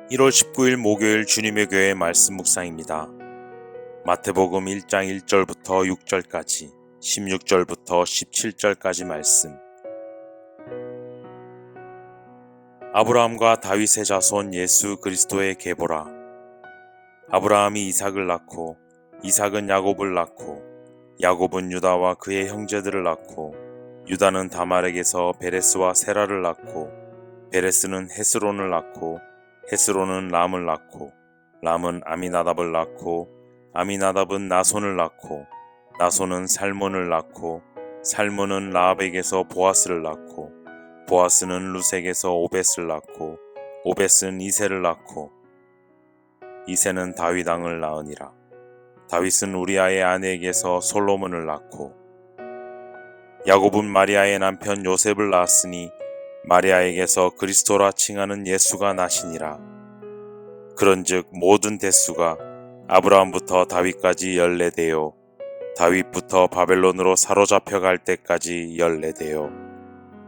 1월 19일 목요일 주님의 교회 말씀 묵상입니다. 마태복음 1장 1절부터 6절까지, 16절부터 17절까지 말씀. 아브라함과 다윗의 자손 예수 그리스도의 계보라. 아브라함이 이삭을 낳고 이삭은 야곱을 낳고 야곱은 유다와 그의 형제들을 낳고 유다는 다말에게서 베레스와 세라를 낳고 베레스는 헤스론을 낳고 헤스론은 람을 낳고 람은 아미나답을 낳고 아미나답은 나손을 낳고 나손은 살몬을 낳고 살몬은 라합에게서 보아스를 낳고 보아스는 루색에서 오벳을 낳고 오벳은 이새를 낳고 이새는 다윗 왕을 낳으니라. 다윗은 우리아의 아내에게서 솔로몬을 낳고 야곱은 마리아의 남편 요셉을 낳았으니 마리아에게서 그리스도라 칭하는 예수가 나시니라. 그런즉 모든 대수가 아브라함부터 다윗까지 14대요 다윗부터 바벨론으로 사로잡혀 갈 때까지 14대요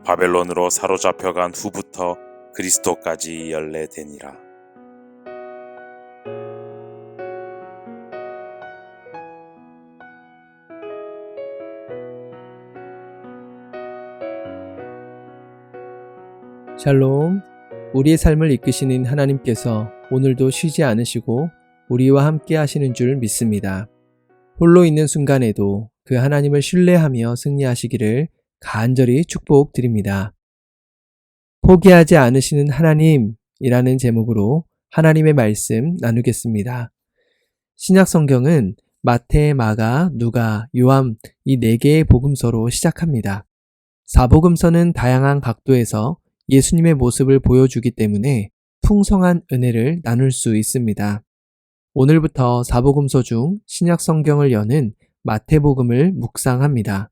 바벨론으로 사로잡혀 간 후부터 그리스도까지 14대니라. 샬롬, 우리의 삶을 이끄시는 하나님께서 오늘도 쉬지 않으시고 우리와 함께 하시는 줄 믿습니다. 홀로 있는 순간에도 그 하나님을 신뢰하며 승리하시기를 간절히 축복드립니다. 포기하지 않으시는 하나님이라는 제목으로 하나님의 말씀 나누겠습니다. 신약 성경은 마태, 마가, 누가, 요한 이 4개의 복음서로 시작합니다. 사복음서는 다양한 각도에서 예수님의 모습을 보여주기 때문에 풍성한 은혜를 나눌 수 있습니다. 오늘부터 사복음서 중 신약 성경을 여는 마태복음을 묵상합니다.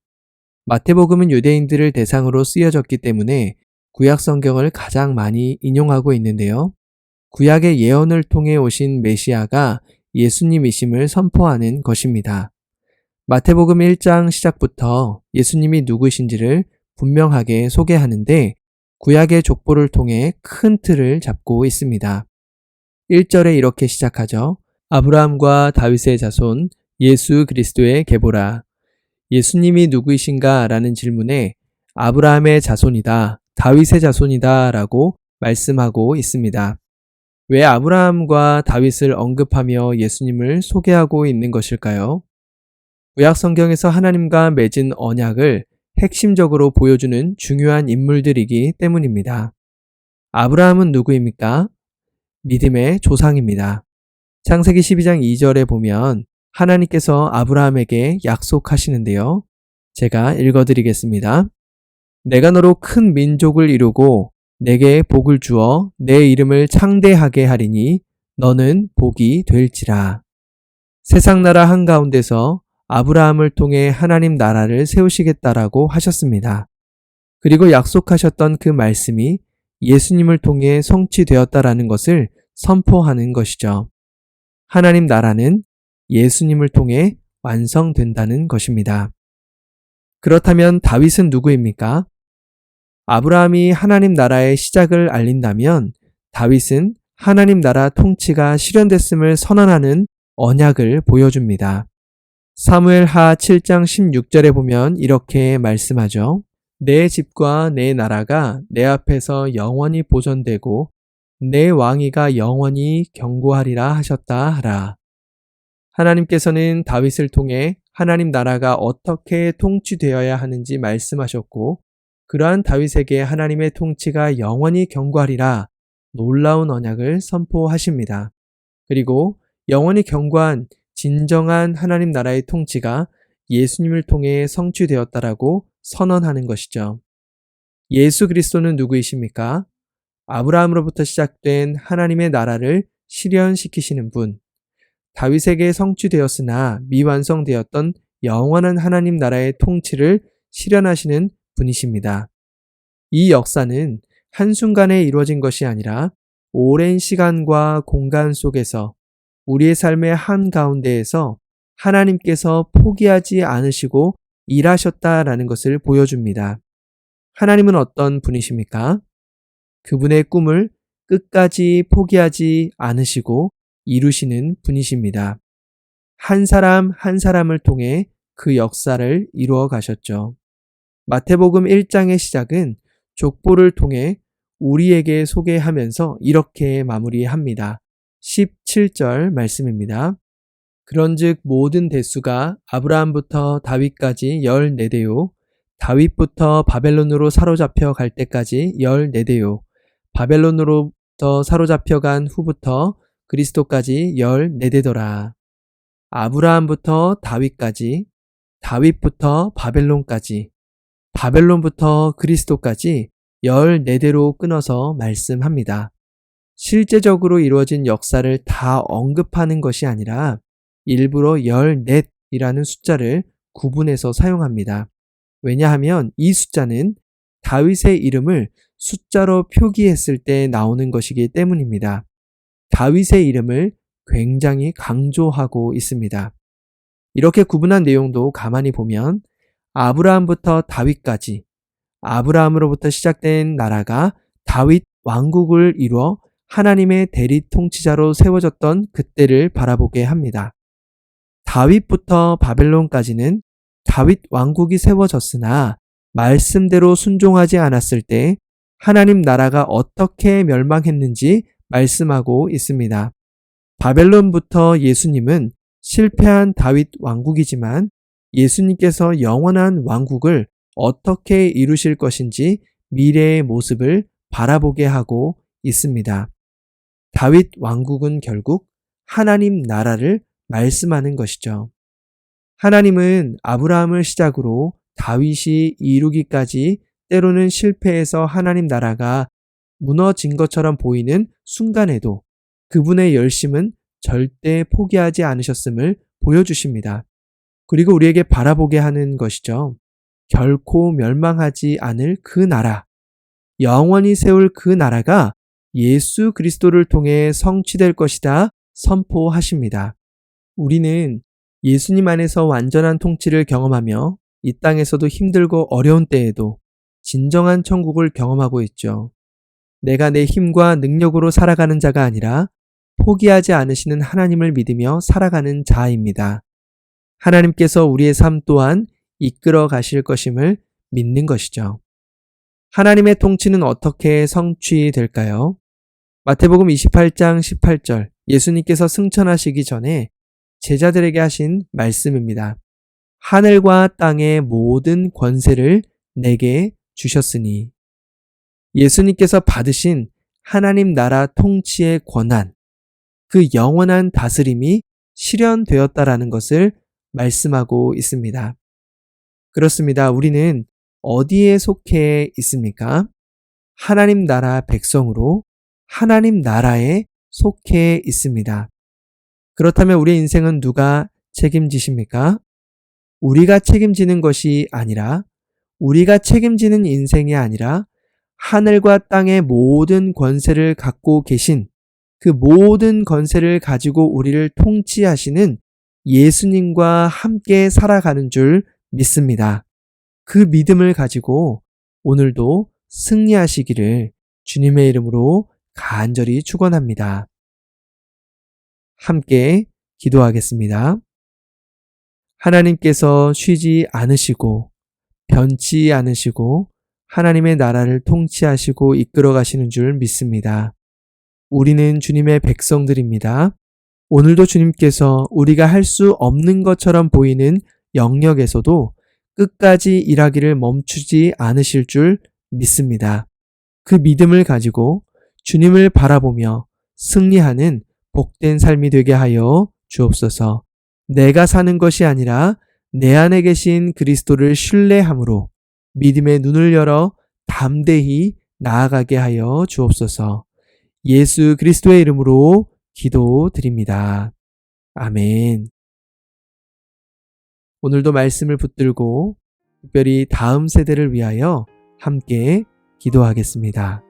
마태복음은 유대인들을 대상으로 쓰여졌기 때문에 구약 성경을 가장 많이 인용하고 있는데요. 구약의 예언을 통해 오신 메시아가 예수님이심을 선포하는 것입니다. 마태복음 1장 시작부터 예수님이 누구신지를 분명하게 소개하는데 구약의 족보를 통해 큰 틀을 잡고 있습니다. 1절에 이렇게 시작하죠. 아브라함과 다윗의 자손 예수 그리스도의 계보라. 예수님이 누구이신가? 라는 질문에 아브라함의 자손이다, 다윗의 자손이다 라고 말씀하고 있습니다. 왜 아브라함과 다윗을 언급하며 예수님을 소개하고 있는 것일까요? 구약 성경에서 하나님과 맺은 언약을 핵심적으로 보여주는 중요한 인물들이기 때문입니다. 아브라함은 누구입니까? 믿음의 조상입니다. 창세기 12장 2절에 보면 하나님께서 아브라함에게 약속하시는데요. 제가 읽어드리겠습니다. 내가 너로 큰 민족을 이루고 내게 복을 주어 내 이름을 창대하게 하리니 너는 복이 될지라. 세상 나라 한가운데서 아브라함을 통해 하나님 나라를 세우시겠다라고 하셨습니다. 그리고 약속하셨던 그 말씀이 예수님을 통해 성취되었다라는 것을 선포하는 것이죠. 하나님 나라는 예수님을 통해 완성된다는 것입니다. 그렇다면 다윗은 누구입니까? 아브라함이 하나님 나라의 시작을 알린다면 다윗은 하나님 나라 통치가 실현됐음을 선언하는 언약을 보여줍니다. 사무엘하 7장 16절에 보면 이렇게 말씀하죠. 내 집과 내 나라가 내 앞에서 영원히 보존되고 내 왕위가 영원히 견고하리라 하셨다 하라. 하나님께서는 다윗을 통해 하나님 나라가 어떻게 통치되어야 하는지 말씀하셨고 그러한 다윗에게 하나님의 통치가 영원히 견고하리라 놀라운 언약을 선포하십니다. 그리고 영원히 견고한 진정한 하나님 나라의 통치가 예수님을 통해 성취되었다라고 선언하는 것이죠. 예수 그리스도는 누구이십니까? 아브라함으로부터 시작된 하나님의 나라를 실현시키시는 분, 다윗에게 성취되었으나 미완성되었던 영원한 하나님 나라의 통치를 실현하시는 분이십니다. 이 역사는 한순간에 이루어진 것이 아니라 오랜 시간과 공간 속에서 우리의 삶의 한가운데에서 하나님께서 포기하지 않으시고 일하셨다라는 것을 보여줍니다. 하나님은 어떤 분이십니까? 그분의 꿈을 끝까지 포기하지 않으시고 이루시는 분이십니다. 한 사람 한 사람을 통해 그 역사를 이루어 가셨죠. 마태복음 1장의 시작은 족보를 통해 우리에게 소개하면서 이렇게 마무리합니다. 17절 말씀입니다. 그런즉 모든 대수가 아브라함부터 다윗까지 14대요. 다윗부터 바벨론으로 사로잡혀 갈 때까지 14대요. 바벨론으로부터 사로잡혀간 후부터 그리스도까지 14대더라. 아브라함부터 다윗까지, 다윗부터 바벨론까지, 바벨론부터 그리스도까지 14대로 끊어서 말씀합니다. 실제적으로 이루어진 역사를 다 언급하는 것이 아니라 일부러 14이라는 숫자를 구분해서 사용합니다. 왜냐하면 이 숫자는 다윗의 이름을 숫자로 표기했을 때 나오는 것이기 때문입니다. 다윗의 이름을 굉장히 강조하고 있습니다. 이렇게 구분한 내용도 가만히 보면 아브라함부터 다윗까지, 아브라함으로부터 시작된 나라가 다윗 왕국을 이루어 하나님의 대리 통치자로 세워졌던 그때를 바라보게 합니다. 다윗부터 바벨론까지는 다윗 왕국이 세워졌으나 말씀대로 순종하지 않았을 때 하나님 나라가 어떻게 멸망했는지 말씀하고 있습니다. 바벨론부터 예수님은 실패한 다윗 왕국이지만 예수님께서 영원한 왕국을 어떻게 이루실 것인지 미래의 모습을 바라보게 하고 있습니다. 다윗 왕국은 결국 하나님 나라를 말씀하는 것이죠. 하나님은 아브라함을 시작으로 다윗이 이루기까지 때로는 실패해서 하나님 나라가 무너진 것처럼 보이는 순간에도 그분의 열심은 절대 포기하지 않으셨음을 보여주십니다. 그리고 우리에게 바라보게 하는 것이죠. 결코 멸망하지 않을 그 나라, 영원히 세울 그 나라가 예수 그리스도를 통해 성취될 것이다 선포하십니다. 우리는 예수님 안에서 완전한 통치를 경험하며 이 땅에서도 힘들고 어려운 때에도 진정한 천국을 경험하고 있죠. 내가 내 힘과 능력으로 살아가는 자가 아니라 포기하지 않으시는 하나님을 믿으며 살아가는 자입니다. 하나님께서 우리의 삶 또한 이끌어 가실 것임을 믿는 것이죠. 하나님의 통치는 어떻게 성취될까요? 마태복음 28장 18절 예수님께서 승천하시기 전에 제자들에게 하신 말씀입니다. 하늘과 땅의 모든 권세를 내게 주셨으니 예수님께서 받으신 하나님 나라 통치의 권한, 그 영원한 다스림이 실현되었다라는 것을 말씀하고 있습니다. 그렇습니다. 우리는 어디에 속해 있습니까? 하나님 나라 백성으로 하나님 나라에 속해 있습니다. 그렇다면 우리의 인생은 누가 책임지십니까? 우리가 책임지는 것이 아니라 우리가 책임지는 인생이 아니라 하늘과 땅의 모든 권세를 갖고 계신 그 모든 권세를 가지고 우리를 통치하시는 예수님과 함께 살아가는 줄 믿습니다. 그 믿음을 가지고 오늘도 승리하시기를 주님의 이름으로 간절히 축원합니다. 함께 기도하겠습니다. 하나님께서 쉬지 않으시고 변치 않으시고 하나님의 나라를 통치하시고 이끌어 가시는 줄 믿습니다. 우리는 주님의 백성들입니다. 오늘도 주님께서 우리가 할 수 없는 것처럼 보이는 영역에서도 끝까지 일하기를 멈추지 않으실 줄 믿습니다. 그 믿음을 가지고 주님을 바라보며 승리하는 복된 삶이 되게 하여 주옵소서. 내가 사는 것이 아니라 내 안에 계신 그리스도를 신뢰함으로 믿음의 눈을 열어 담대히 나아가게 하여 주옵소서. 예수 그리스도의 이름으로 기도드립니다. 아멘. 오늘도 말씀을 붙들고 특별히 다음 세대를 위하여 함께 기도하겠습니다.